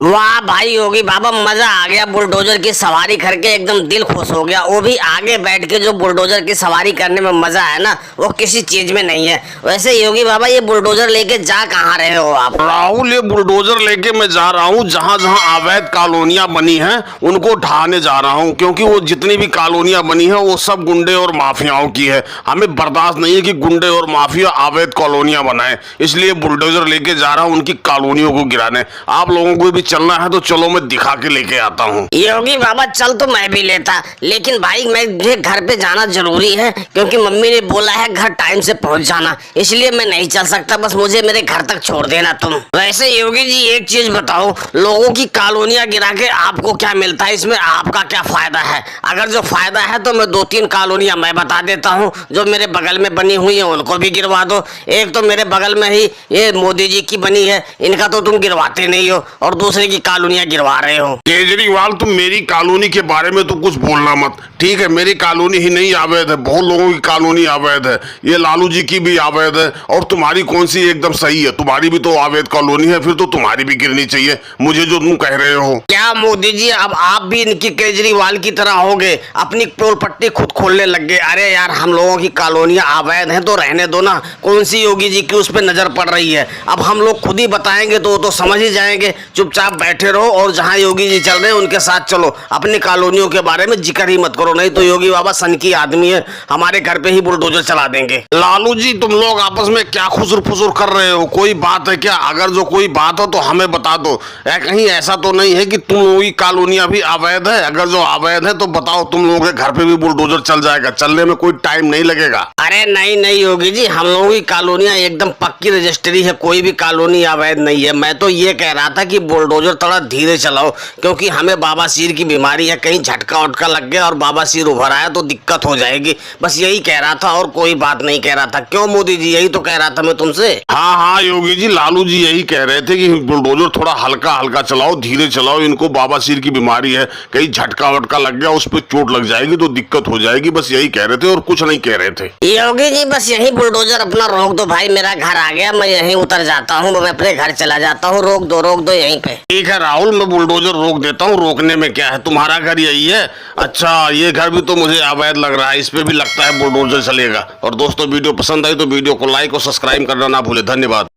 वाह भाई योगी बाबा, मजा आ गया बुलडोजर की सवारी करके, एकदम दिल खुश हो गया। वो भी आगे बैठ के जो बुलडोजर की सवारी करने में मजा है ना, वो किसी चीज में नहीं है। वैसे योगी बाबा, ये बुलडोजर लेके जा कहाँ रहे हो आप? राहुल, ये बुलडोजर लेके मैं जा रहा हूँ जहाँ जहाँ अवैध कॉलोनियां बनी हैं उनको ढहाने जा रहा हूँ, क्योंकि वो जितनी भी कॉलोनियां बनी हैं वो सब गुंडे और माफियाओं की है। हमें बर्दाश्त नहीं है कि गुंडे और माफिया अवैध कॉलोनियां बनाए, इसलिए बुलडोजर लेके जा रहा हूँ उनकी कॉलोनियों को गिराने। आप लोगों को भी चलना है तो चलो, मैं दिखा के लेके आता हूँ। योगी बाबा चल तो मैं भी लेता, लेकिन भाई मुझे घर पे जाना जरूरी है, क्योंकि मम्मी ने बोला है घर टाइम से पहुंच जाना, इसलिए मैं नहीं चल सकता। बस मुझे मेरे घर तक छोड़ देना तुम। वैसे योगी जी एक चीज बताओ, लोगों की कॉलोनियां गिरा के आपको क्या मिलता है? इसमें आपका क्या फायदा है? अगर जो फायदा है तो मैं 2-3 कॉलोनियां मैं बता देता हूँ जो मेरे बगल में बनी हुई है, उनको भी गिरवा दो। एक तो मेरे बगल में ही ये मोदी जी की बनी है, इनका तो तुम गिरवाते नहीं हो, और दूसरे की कॉलोनियां गिरवा रहे हो। केजरीवाल, तुम मेरी कॉलोनी के बारे में तो कुछ बोलना मत, ठीक है? मेरी कॉलोनी ही नहीं अवैध है, बहुत लोगों की कॉलोनी अवैध है। ये लालू जी की भी अवैध है, और तुम्हारी कौन सी एकदम सही है? तुम्हारी भी तो अवैध कॉलोनी है, फिर तो तुम्हारी भी गिरनी चाहिए, मुझे जो तुम कह रहे हो। क्या मोदी जी, अब आप भी इनकी केजरीवाल की तरह हो गए, अपनी पोल पट्टी खुद खोलने लग गए? अरे यार, हम लोगों की कॉलोनियां अवैध हैं तो रहने दो ना, कौन सी योगी जी की उस पर नजर पड़ रही है? अब हम लोग खुद ही बताएंगे तो वो तो समझ ही जाएंगे। चुपचाप बैठे रहो और जहाँ योगी जी चल रहे हैं उनके साथ चलो, अपनी कॉलोनियों के बारे में जिक्र ही मत करो, नहीं तो योगी बाबा सन की आदमी है, हमारे घर पे ही बुलडोजर चला देंगे। लालू जी, तुम लोग आपस में क्या खुसुर फुसुर कर रहे हो? कोई बात है क्या? अगर जो कोई बात हो तो हमें बता दो। कहीं ऐसा तो नहीं है कि तुम लोगों की कॉलोनियां भी अवैध है? अगर जो अवैध है तो बताओ, तुम लोगों के घर पे भी बुलडोजर चल जाएगा, चलने में कोई टाइम नहीं लगेगा। अरे नहीं नहीं योगी जी, हम लोगों की कॉलोनियां एकदम पक्की रजिस्ट्री है, कोई भी कॉलोनी अवैध नहीं है। मैं तो ये कह रहा था कि बुलडोजर थोड़ा धीरे चलाओ, क्योंकि हमें बाबासीर की बीमारी है, कहीं झटका उटका लग गया और बाबासीर उभर आया तो दिक्कत हो जाएगी। बस यही कह रहा था और कोई बात नहीं कह रहा था। क्यों मोदी जी, यही तो कह रहा था मैं तुमसे। हाँ हाँ योगी जी, लालू जी यही कह रहे थे कि बुलडोजर थोड़ा हल्का हल्का चलाओ, धीरे चलाओ, इनको बाबासीर की बीमारी है, कहीं झटका वटका लग गया, उस पर चोट लग जाएगी तो दिक्कत हो जाएगी। बस यही कह रहे थे और कुछ नहीं कह रहे थे। योगी जी बस यही बुलडोजर अपना रोक दो भाई, मेरा घर आ गया, मैं यहीं उतर जाता हूँ, मैं अपने घर चला जाता हूँ। रोक दो यहीं पे। ठीक है राहुल, मैं बुलडोजर रोक देता हूँ, रोकने में क्या है? तुम्हारा घर यही है? अच्छा, ये घर भी तो मुझे अवैध लग रहा है, इस पे भी लगता है बुलडोजर चलेगा। और दोस्तों, वीडियो पसंद आई तो वीडियो को लाइक और सब्सक्राइब करना ना भूले। धन्यवाद।